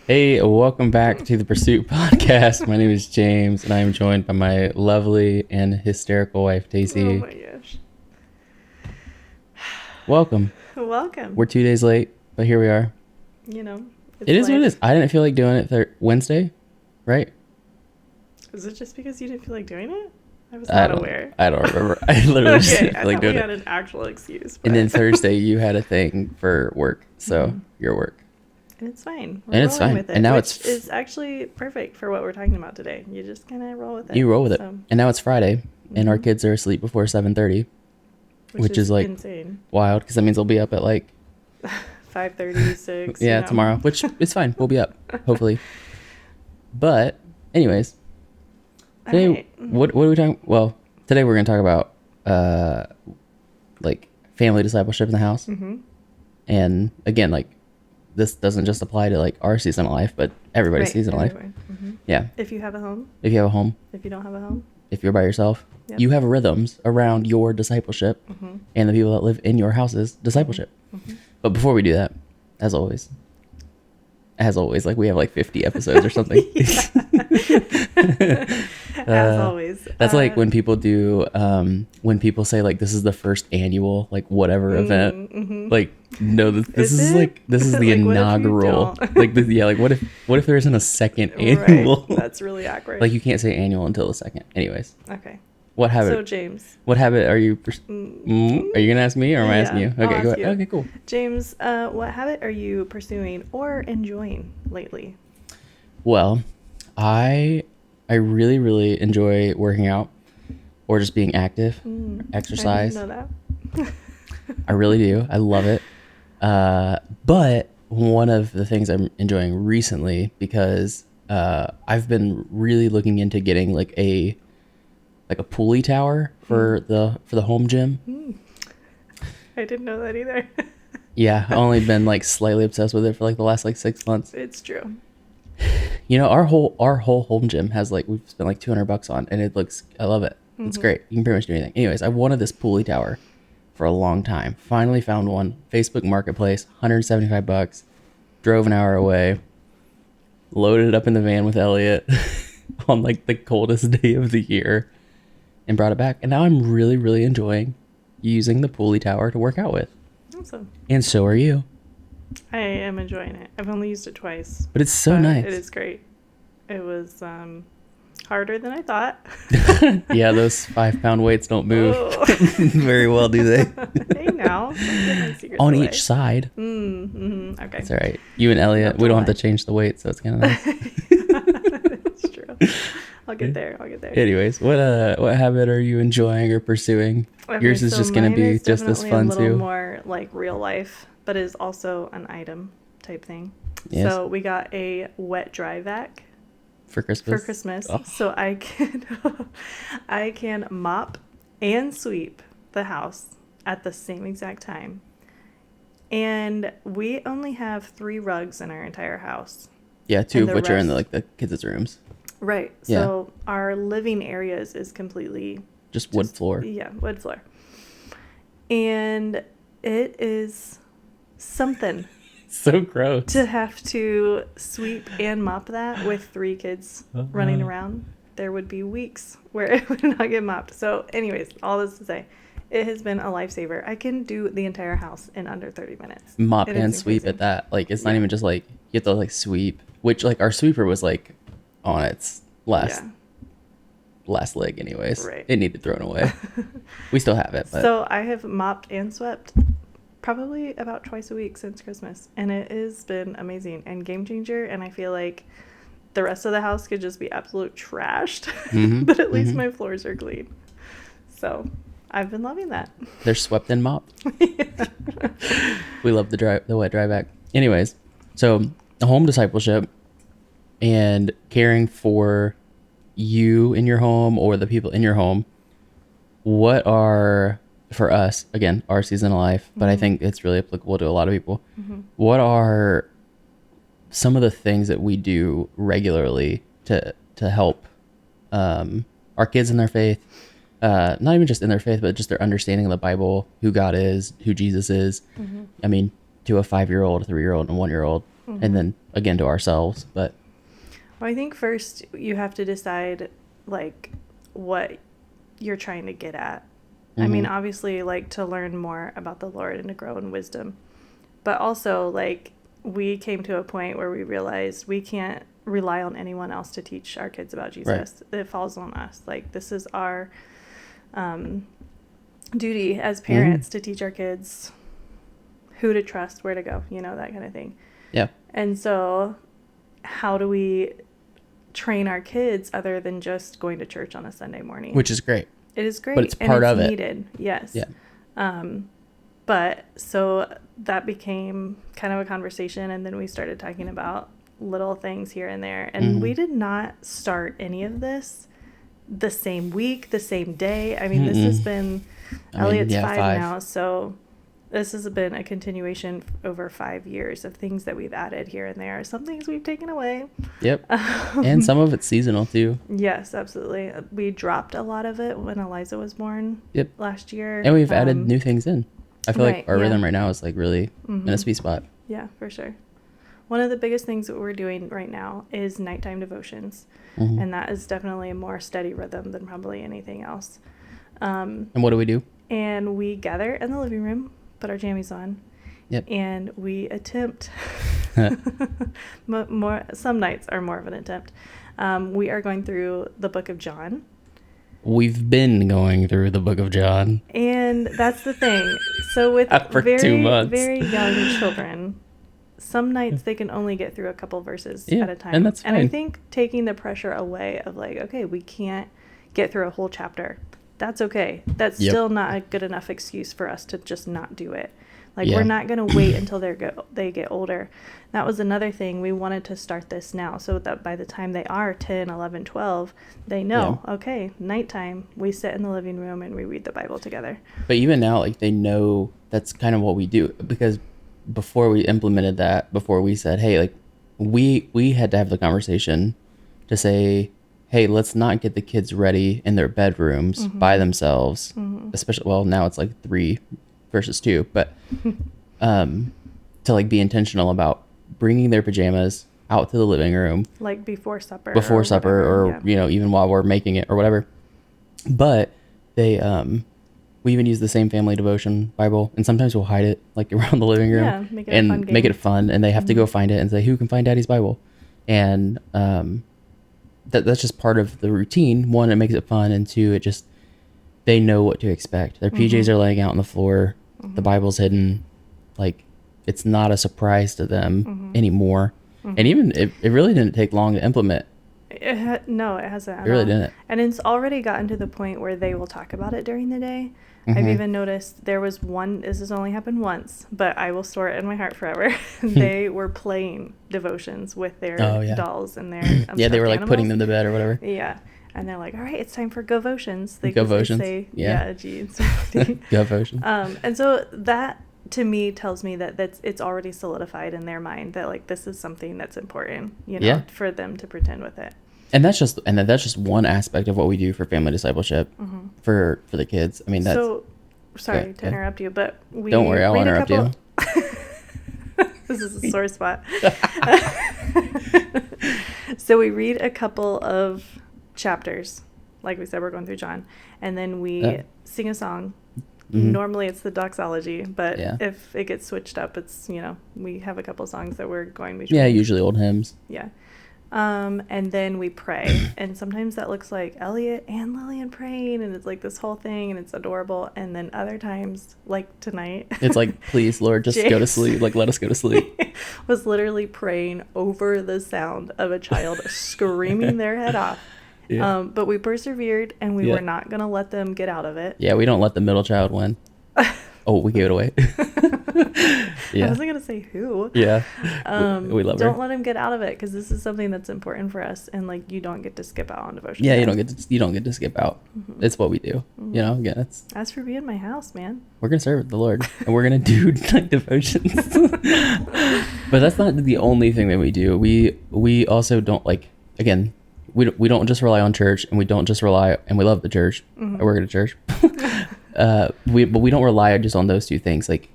Hey, welcome back to the Pursuit Podcast. My name is James, and I am joined by my lovely and hysterical wife, Oh Tacey. my gosh. Welcome. Welcome. We're 2 days late, but here we are. You know, It is what it is. I didn't feel like doing it Wednesday, right? Is it just because you didn't feel like doing it? I was not aware. I don't remember. I literally just didn't feel like doing we it. had an actual excuse. And then Thursday, you had a thing for work, so your work. And it's fine. And it's fine. With it, and now which is actually perfect for what we're talking about today. You just kind of roll with it. You roll with it. And now it's Friday, and our kids are asleep before 7:30, which is like insane. Wild, because that means they'll be up at like 5:30, 6. Yeah, tomorrow, which is fine. We'll be up, hopefully. But, anyways, today, what are we talking? Well, today we're going to talk about, like, family discipleship in the house. Mm-hmm. And, again, like, this doesn't just apply to, like, our season of life, but everybody's season of life. Mm-hmm. Yeah. If you have a home. If you have a home. If you don't have a home. If you're by yourself. Yep. You have rhythms around your discipleship and the people that live in your house's discipleship. Mm-hmm. But before we do that, as always, like we have like 50 episodes or something. As always. That's like when people do, when people say like, this is the first annual, like whatever event, like, no, this is like, this is the like, inaugural, like, like what if there isn't a second annual? Right. That's really awkward. Like you can't say annual until the second. Anyways. Okay. What habit? So James, what habit are you? Are you gonna ask me, or am I asking you? Okay, go ahead. Okay, cool. James, what habit are you pursuing or enjoying lately? Well, I really enjoy working out, or just being active, exercise. I didn't know that. I really do. I love it. But one of the things I'm enjoying recently, because I've been really looking into getting like a pulley tower for the home gym. I didn't know that either. Yeah, I've only been like slightly obsessed with it for like the last like 6 months. It's true. You know, our whole home gym has like, we've spent like $200 on, and it looks, I love it. It's great. You can pretty much do anything. Anyways, I wanted this pulley tower for a long time. Finally found one. Facebook Marketplace, $175. Drove an hour away. Loaded it up in the van with Elliot on like the coldest day of the year. And brought it back. And now I'm really enjoying using the pulley tower to work out with. Awesome. And so are you. I am enjoying it. I've only used it twice. But it's so nice. It is great. It was harder than I thought. Yeah, those 5-pound weights don't move very well, do they? Hey, now. On each side. Okay. That's all right. You and Elliot, we don't have to change the weight, so it's kind of nice. That's true. I'll get there. Anyways, what habit are you enjoying or pursuing? Okay, yours is just going to be just as fun too. A little too. More like real life, but is also an item type thing. Yes. So we got a wet dry vac for Christmas. Oh. So I can mop and sweep the house at the same exact time. And we only have 3 rugs in our entire house. Yeah, 2 of which are in the kids' rooms. Right. Yeah. So our living areas is completely just wood floor. Yeah, wood floor. And it is something. So gross. To have to sweep and mop that with 3 kids running around. There would be weeks where it would not get mopped. So anyways, all this to say, it has been a lifesaver. I can do the entire house in under 30 minutes. Mop and sweep at that. Like, it's not even just like, you have to like sweep, which like our sweeper was like on its last leg anyways. Right. It needed thrown away. We still have it. But. So I have mopped and swept probably about twice a week since Christmas. And it has been amazing and game changer. And I feel like the rest of the house could just be absolute trashed. But at least my floors are clean. So I've been loving that. They're swept and mopped. We love the wet dry vac. Anyways, so the home discipleship and caring for you in your home or the people in your home, what are, for us, again, our season of life, but I think it's really applicable to a lot of people. What are some of the things that we do regularly to help our kids in their faith, not even just in their faith, but just their understanding of the Bible, who God is, who Jesus is. I mean, to a 5-year-old, a 3-year-old, and a 1-year-old, and then again to ourselves. But well, I think first you have to decide like what you're trying to get at. I mean, obviously, like to learn more about the Lord and to grow in wisdom, but also like we came to a point where we realized we can't rely on anyone else to teach our kids about Jesus. Right. It falls on us. Like this is our duty as parents to teach our kids who to trust, where to go, you know, that kind of thing. Yeah. And so how do we train our kids other than just going to church on a Sunday morning? Which is great. It is great. But it's part of it. Needed. Yes. Yeah. But so that became kind of a conversation, and then we started talking about little things here and there. And we did not start any of this the same week, the same day. I mean, this has been, Elliot's 5 now, so this has been a continuation over 5 years of things that we've added here and there. Some things we've taken away. Yep. And some of it's seasonal too. Yes, absolutely. We dropped a lot of it when Eliza was born last year. And we've added new things in. I feel like our rhythm right now is like really in a sweet spot. Yeah, for sure. One of the biggest things that we're doing right now is nighttime devotions. And that is definitely a more steady rhythm than probably anything else. And what do we do? And we gather in the living room, put our jammies on, and we attempt, some nights are more of an attempt. We are going through the book of John. We've been going through the book of John. And that's the thing. So with for 2 months. Very young children, some nights they can only get through a couple verses at a time. And that's fine. And I think taking the pressure away of like, okay, we can't get through a whole chapter. That's okay. That's still not a good enough excuse for us to just not do it. Like we're not going to wait until they get older. That was another thing. We wanted to start this now so that by the time they are 10, 11, 12, they know, okay, nighttime, we sit in the living room and we read the Bible together. But even now, like they know that's kind of what we do, because before we implemented that, before we said, hey, like we had to have the conversation to say, hey, let's not get the kids ready in their bedrooms by themselves, especially, well, now it's like 3 versus 2, but to like be intentional about bringing their pajamas out to the living room, like before supper or you know, even while we're making it or whatever. But they we even use the same family devotion Bible, and sometimes we'll hide it like around the living room make it fun, and they have to go find it and say, who can find Daddy's Bible? And that's just part of the routine. 1, it makes it fun, and 2, it just, they know what to expect. Their PJs are laying out on the floor, the Bible's hidden, like it's not a surprise to them anymore. And even it really didn't take long to implement. No, it hasn't. It really didn't. And it's already gotten to the point where they will talk about it during the day. I've even noticed there was one, this has only happened once, but I will store it in my heart forever. They were playing devotions with their dolls and their they were like animals. putting them to bed or whatever. Yeah. And they're like, all right, it's time for Govotions. They Govotions. Say, geez. Govotions. And so that to me tells me that it's already solidified in their mind that like this is something that's important, you know, for them to pretend with it. And that's just one aspect of what we do for family discipleship for the kids. I mean, that's sorry to interrupt you, but we don't worry, I'll interrupt you. This is a sore spot. So we read a couple of chapters, like we said, we're going through John, and then we sing a song. Normally it's the doxology, but if it gets switched up, it's, you know, we have a couple songs that we're going between. Usually old hymns. And then we pray, and sometimes that looks like Elliot and Lillian praying, and it's like this whole thing, and it's adorable. And then other times, like tonight, it's like, please, Lord, just go to sleep. Like, let us go to sleep. Was literally praying over the sound of a child screaming their head off. But we persevered, and we were not going to let them get out of it. Yeah, we don't let the middle child win. Oh, we gave it away. I wasn't going to say who. Yeah. We love her. Don't let him get out of it, because this is something that's important for us, and like you don't get to skip out on devotion. Yeah, you don't get to skip out. It's what we do. You know, again, it's as for being my house, man. We're gonna serve the Lord, and we're gonna do like devotions. But that's not the only thing that we do. We also don't, like, again, we don't just rely on church, and we don't just rely, and we love the church. I work at a church. But we don't rely just on those two things. Like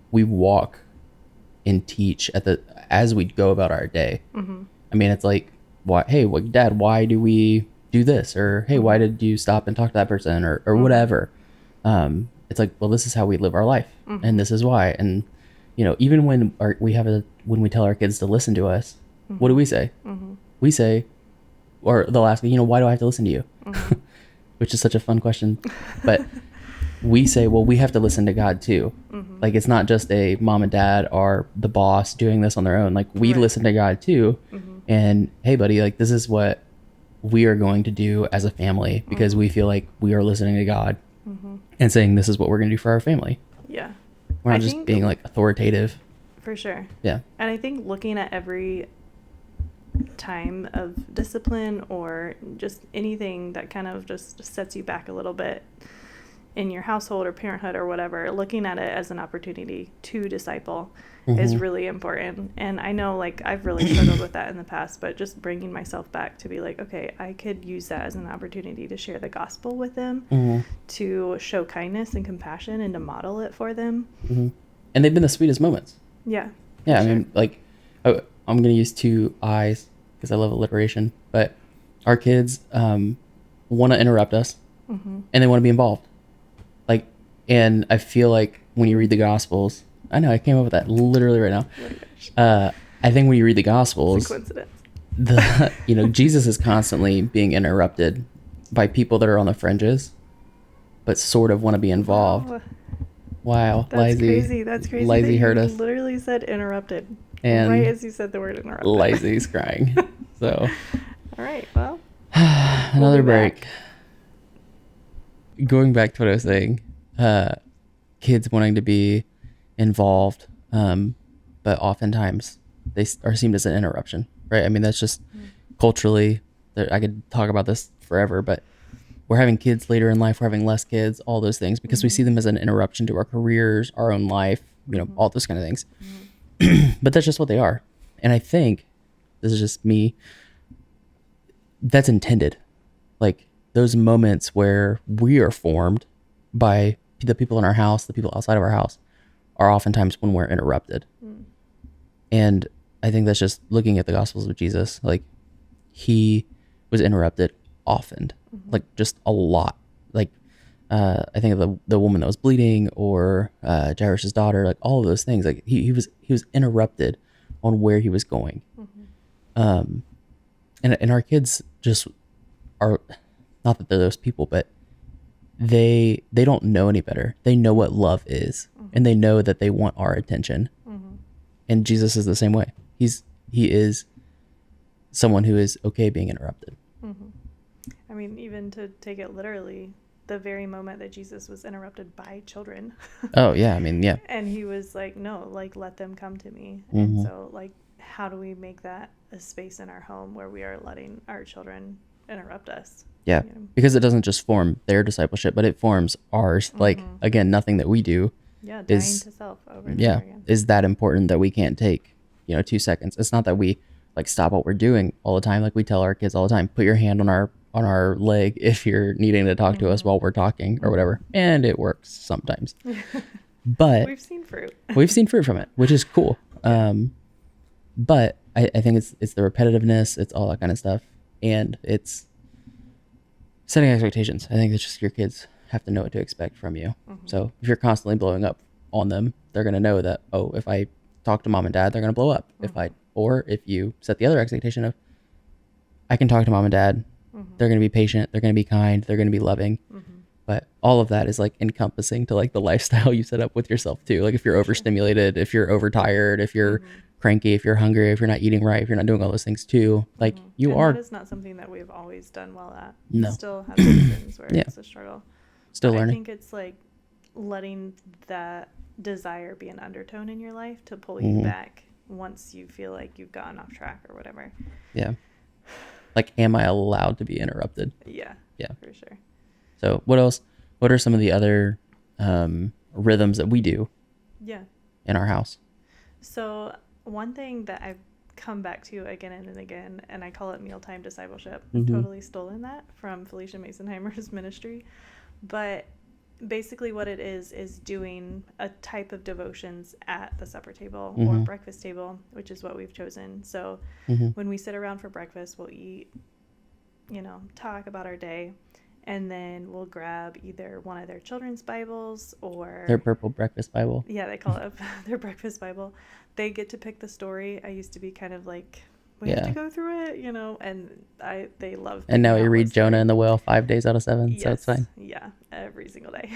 we walk and teach as we go about our day. Mm-hmm. I mean, it's like, Dad, why do we do this? Or, hey, why did you stop and talk to that person? Or whatever. It's like, well, this is how we live our life, and this is why. And even when when we tell our kids to listen to us, what do we say? We say, or they'll ask, why do I have to listen to you? Which is such a fun question, but we say, well, we have to listen to God too. Like, it's not just a mom and dad are the boss doing this on their own. Like, we listen to God too. And hey, buddy, like, this is what we are going to do as a family, because we feel like we are listening to God and saying, this is what we're going to do for our family. Yeah. We're not just being like authoritative. For sure. Yeah. And I think looking at every time of discipline or just anything that kind of just sets you back a little bit in your household or parenthood or whatever, looking at it as an opportunity to disciple is really important. And I know, like, I've really struggled with that in the past, but just bringing myself back to be like, okay, I could use that as an opportunity to share the gospel with them, to show kindness and compassion, and to model it for them. And they've been the sweetest moments. Yeah. Yeah. I mean, like, I'm going to use two I's because I love alliteration, but our kids want to interrupt us, and they want to be involved. Like, and I feel like when you read the Gospels, I know I came up with that literally right now. Oh my gosh. I think when you read the Gospels, it's a coincidence. Jesus is constantly being interrupted by people that are on the fringes, but sort of want to be involved. Wow. That's crazy. That's crazy. Lazy heard us. Literally said interrupted. And right as you said the word interrupted. Lazy's crying. So. All right. Well. Another break. Going back to what I was saying, kids wanting to be involved, but oftentimes they are seen as an interruption, right? I mean, that's just culturally, I could talk about this forever, but we're having kids later in life, we're having less kids, all those things, because we see them as an interruption to our careers, our own life, all those kind of things. But that's just what they are. And I think, this is just me, that's intended. Like, those moments where we are formed by the people in our house, the people outside of our house, are oftentimes when we're interrupted. And I think that's just looking at the Gospels of Jesus. Like, he was interrupted often, like just a lot. Like, I think of the woman that was bleeding, or Jairus' daughter, like all of those things. Like, he was interrupted on where he was going. And our kids just are, not that they're those people, but they don't know any better. They know what love is, and they know that they want our attention. And Jesus is the same way. He is someone who is okay being interrupted. I mean, even to take it literally, the very moment that Jesus was interrupted by children. Oh yeah, I mean, yeah. And he was like, no, like, let them come to me. And so, like, how do we make that a space in our home where we are letting our children interrupt us? Yeah, because it doesn't just form their discipleship, but it forms ours. Like, again, nothing that we do dying to self over and over again. Is that important that we can't take 2 seconds. It's not that we like stop what we're doing all the time. Like, we tell our kids all the time, put your hand on our leg if you're needing to talk to us while we're talking or whatever, and it works sometimes. But we've seen fruit from it, which is cool. But I think it's the repetitiveness, it's all that kind of stuff, and it's setting expectations. I think it's just your kids have to know what to expect from you. So if you're constantly blowing up on them, they're going to know that, oh, if I talk to mom and dad, they're going to blow up. If you set the other expectation of, I can talk to mom and dad, they're going to be patient, they're going to be kind, they're going to be loving. But all of that is like encompassing to like the lifestyle you set up with yourself too. Like, if you're overstimulated, if you're overtired, if you're cranky, if you're hungry, if you're not eating right, if you're not doing all those things too, like you and are. That is not something that we've always done well at. No. We still have seasons where it's a struggle. Still learning. I think it's like letting that desire be an undertone in your life to pull you back once you feel like you've gotten off track or whatever. Yeah. Like, am I allowed to be interrupted? Yeah. Yeah. For sure. So what else? What are some of the other rhythms that we do in our house? So one thing that I've come back to again and again, and I call it mealtime discipleship. I've totally stolen that from Felicia Masonheimer's ministry. But basically what it is doing a type of devotions at the supper table or Mm-hmm. breakfast table, which is what we've chosen. So Mm-hmm. when we sit around for breakfast, we'll eat, talk about our day, and then we'll grab either one of their children's Bibles or Their purple breakfast Bible. yeah, they call it their breakfast Bible. They get to pick the story. I used to be kind of like, we have to go through it, and they love. And now we read Jonah story. and the Whale 5 days out of 7, Yes, so it's fine. Yeah, every single day.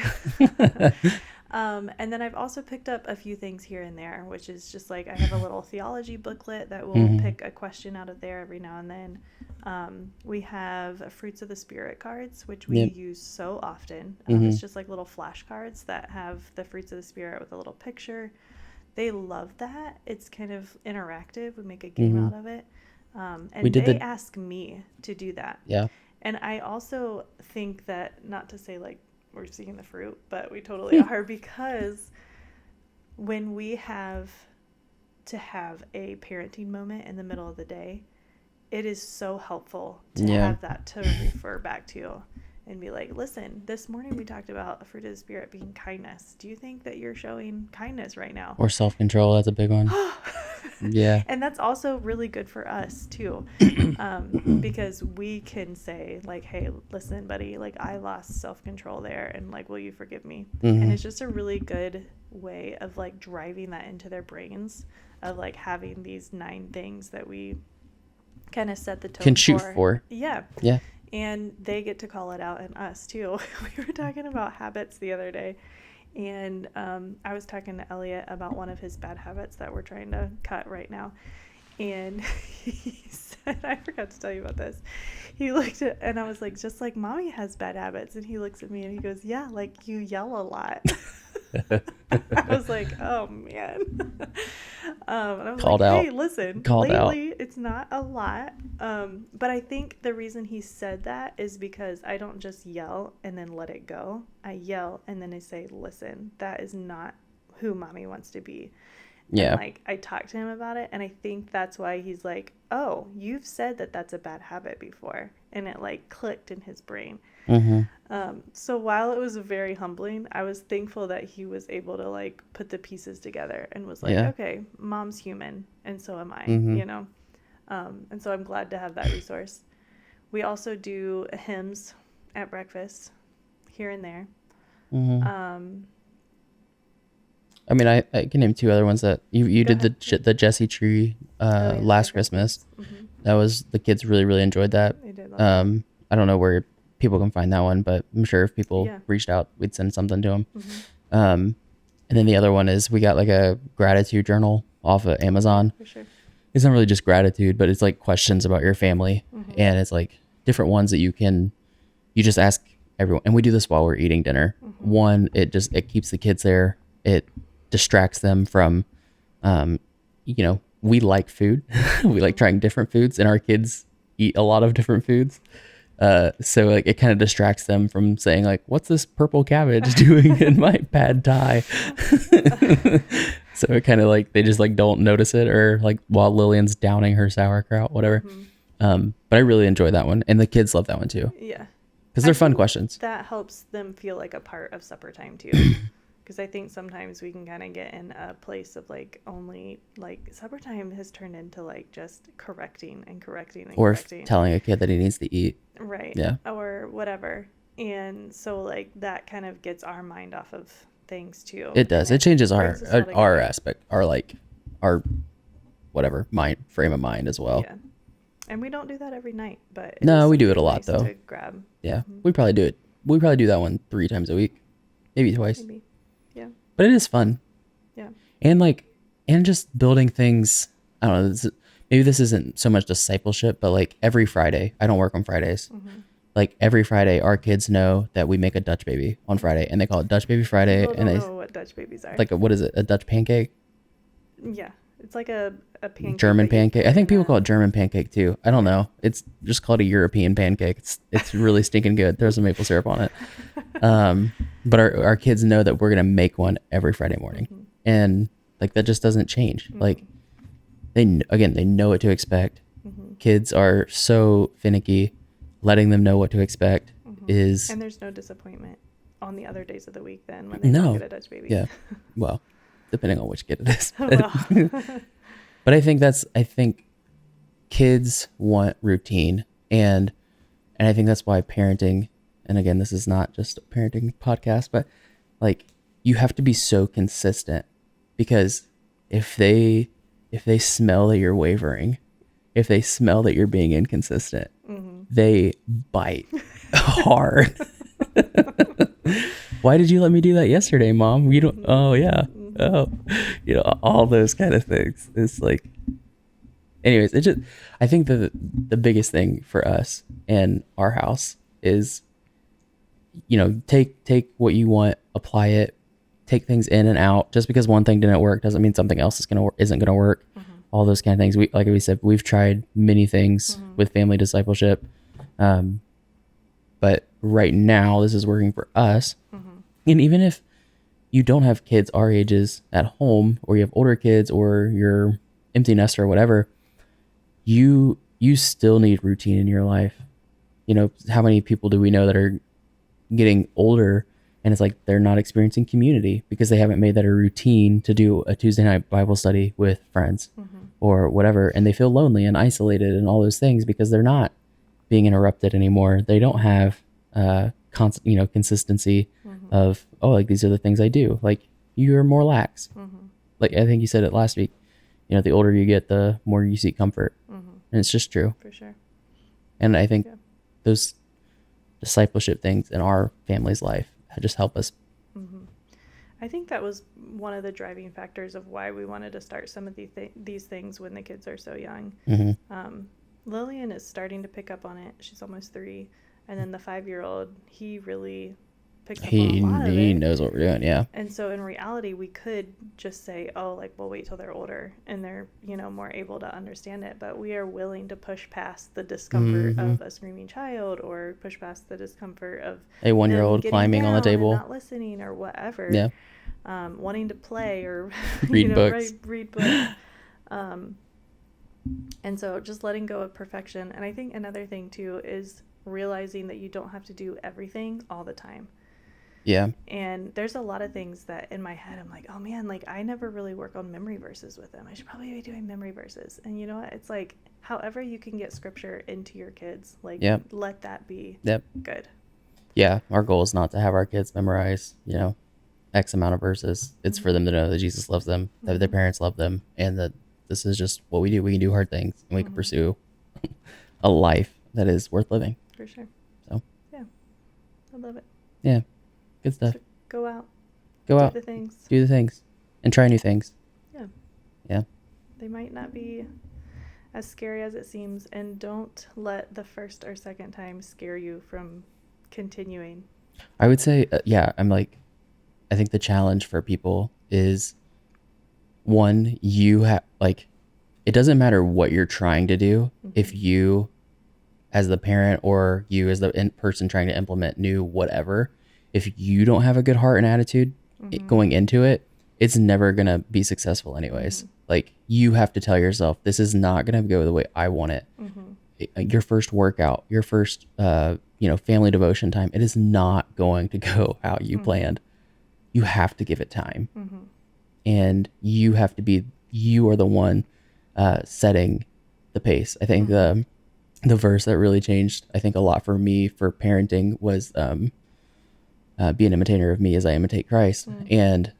And then I've also picked up a few things here and there, which is just like I have a little theology booklet that will Mm-hmm. pick a question out of there every now and then. We have Fruits of the Spirit cards, which we Yep. use so often. Mm-hmm. It's just like little flashcards that have the Fruits of the Spirit with a little picture. They love that. It's kind of interactive. We make a game Mm-hmm. out of it. And We did they the- ask me to do that. Yeah. And I also think that, not to say like we're seeing the fruit, but we totally are, because when we have to have a parenting moment in the middle of the day, it is so helpful to Yeah. have that to refer back to and be like, listen, this morning we talked about the fruit of the Spirit being kindness. Do you think that you're showing kindness right now? Or self-control, that's a big one. Yeah. And that's also really good for us too, because we can say like, hey, listen, buddy, like I lost self-control there, and like, will you forgive me? Mm-hmm. And it's just a really good way of like driving that into their brains, of like having these 9 things that we kind of set the tone Can shoot for. Yeah. Yeah. And they get to call it out in us too. We were talking about habits the other day, and I was talking to Elliot about one of his bad habits that we're trying to cut right now. And he said, I forgot to tell you about this. He looked at, and I was like, just like mommy has bad habits. And he looks at me and he goes, yeah, like you yell a lot. I was like, oh man. And I was Called like, out. hey, listen, Called lately it's not a lot. But I think the reason he said that is because I don't just yell and then let it go. I yell and then I say, listen, that is not who mommy wants to be. Yeah. And like I talked to him about it, and I think that's why he's like, oh, you've said that that's a bad habit before. And it like clicked in his brain. Mm-hmm. So while it was very humbling, I was thankful that he was able to like put the pieces together and was like, Yeah. okay, mom's human and so am I, Mm-hmm. And so I'm glad to have that resource. We also do hymns at breakfast here and there. Mm-hmm. I mean, I can name 2 other ones that you Go did ahead. the Jesse tree Yeah, last Christmas. Mm-hmm. That was, the kids really, really enjoyed that. They did love that. I don't know where people can find that one, but I'm sure if people Yeah. reached out, we'd send something to them. Mm-hmm. And then the other one is we got like a gratitude journal off of Amazon. For sure. It's not really just gratitude, but it's like questions about your family. Mm-hmm. And it's like different ones that you just ask everyone. And we do this while we're eating dinner. Mm-hmm. One, it keeps the kids there. It distracts them from, we like food. We like trying different foods, and our kids eat a lot of different foods. So like it kind of distracts them from saying like, what's this purple cabbage doing in my pad thai? So it kind of like, they just like don't notice it, or like while Lillian's downing her sauerkraut, whatever. Mm-hmm. But I really enjoy that one. And the kids love that one too, Yeah. because they're I fun think questions. That helps them feel like a part of supper time too. Because I think sometimes we can kind of get in a place of like only like supper time has turned into like just correcting and correcting and Or correcting. telling a kid that he needs to eat. Right. Yeah. Or whatever. And so like that kind of gets our mind off of things too. It does. And It changes our brings us all our together. aspect, our whatever frame of mind as well. Yeah. And we don't do that every night, but No, is we do it a something lot, nice though. to grab. Yeah, Mhm. we probably do it. We probably do that one 3 times a week, maybe twice. Maybe. Yeah. But it is fun, Yeah. and just building things. I don't know. Maybe this isn't so much discipleship, but like every Friday, I don't work on Fridays. Mm-hmm. Like every Friday, our kids know that we make a Dutch baby on Friday, and they call it Dutch Baby Friday. People And don't they know what Dutch babies are. like what is it? A Dutch pancake? Yeah. It's like a pancake. German that you pancake. put I think in people a- call it German pancake too. I don't know. It's just called a European pancake. It's really stinking good. There's some maple syrup on it. But our kids know that we're gonna make one every Friday morning, Mhm. and like that just doesn't change. Mhm. Like they know what to expect. Mhm. Kids are so finicky. Letting them know what to expect Mhm. is And there's no disappointment. on the other days of the week then when they don't get a Dutch baby. Yeah. Well, depending on which kid it is. Well. But I think kids want routine, and I think that's why parenting, and again, this is not just a parenting podcast, but like you have to be so consistent, because if they smell that you're wavering, if they smell that you're being inconsistent, they bite hard. Why did you let me do that yesterday, Mom? You don't. Oh yeah. Oh, all those kind of things. It's like, anyways, I think the biggest thing for us in our house is, take what you want, apply it, take things in and out. Just because one thing didn't work doesn't mean something else isn't gonna work. All those kind of things. Like we said, we've tried many things with family discipleship, but right now this is working for us. And even if you don't have kids our ages at home, or you have older kids, or you're empty nester or whatever, you still need routine in your life. How many people do we know that are getting older and it's like they're not experiencing community because they haven't made that a routine to do a Tuesday night Bible study with friends or whatever, and they feel lonely and isolated and all those things because they're not being interrupted anymore. They don't have consistency of, like, these are the things I do. Like, you're more lax. Like, I think you said it last week, the older you get, the more you seek comfort. And it's just true. For sure. And I think those discipleship things in our family's life just help us. I think that was one of the driving factors of why we wanted to start some of these things when the kids are so young. Lillian is starting to pick up on it. She's almost 3. And then the 5-year-old, he really picks up on a lot of it. He knows what we're doing, yeah. And so in reality, we could just say, we'll wait till they're older and they're, more able to understand it. But we are willing to push past the discomfort of a screaming child, or push past the discomfort of a 1-year-old climbing on the table, not listening or whatever. Yeah. Wanting to play or read books. Read books. And so just letting go of perfection. And I think another thing too is realizing that you don't have to do everything all the time. Yeah. And there's a lot of things that in my head I'm like, oh man, like I never really work on memory verses with them. I should probably be doing memory verses. And you know what? It's like, however you can get scripture into your kids, like let that be good. Yeah. Our goal is not to have our kids memorize, X amount of verses. It's for them to know that Jesus loves them, that their parents love them, and that this is just what we do. We can do hard things, and we can pursue a life that is worth living. For sure. So. Yeah. I love it. Yeah. Good stuff. So go out. Do the things. And try new things. Yeah. Yeah. They might not be as scary as it seems, and don't let the first or second time scare you from continuing. I would say, I think the challenge for people is, one, it doesn't matter what you're trying to do. If you, as the parent, or you as the person trying to implement new whatever, if you don't have a good heart and attitude going into it, it's never going to be successful anyways. Like, you have to tell yourself, this is not going to go the way I want it. Your first workout, your first, family devotion time, it is not going to go how you planned. You have to give it time. And you are the one setting the pace. I think the verse that really changed, I think, a lot for me for parenting was be an imitator of me as I imitate Christ. And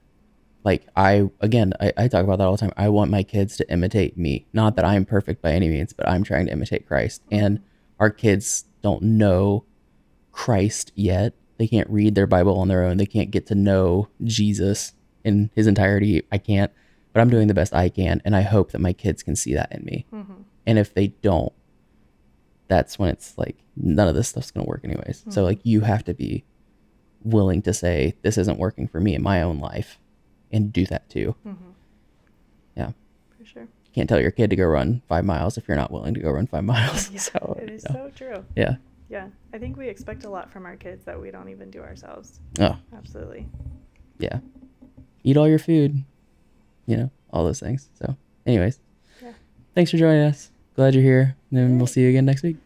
like, I talk about that all the time. I want my kids to imitate me. Not that I'm perfect by any means, but I'm trying to imitate Christ. And our kids don't know Christ yet. They can't read their Bible on their own. They can't get to know Jesus in his entirety. I can't, but I'm doing the best I can. And I hope that my kids can see that in me. And if they don't, that's when it's like, none of this stuff's going to work anyways. So like, you have to be willing to say, this isn't working for me in my own life, and do that too. Yeah. For sure. You can't tell your kid to go run 5 miles if you're not willing to go run 5 miles. Yeah, so, it is so true. Yeah. Yeah. I think we expect a lot from our kids that we don't even do ourselves. Oh. Absolutely. Yeah. Eat all your food, all those things. So anyways, thanks for joining us. Glad you're here. And we'll see you again next week.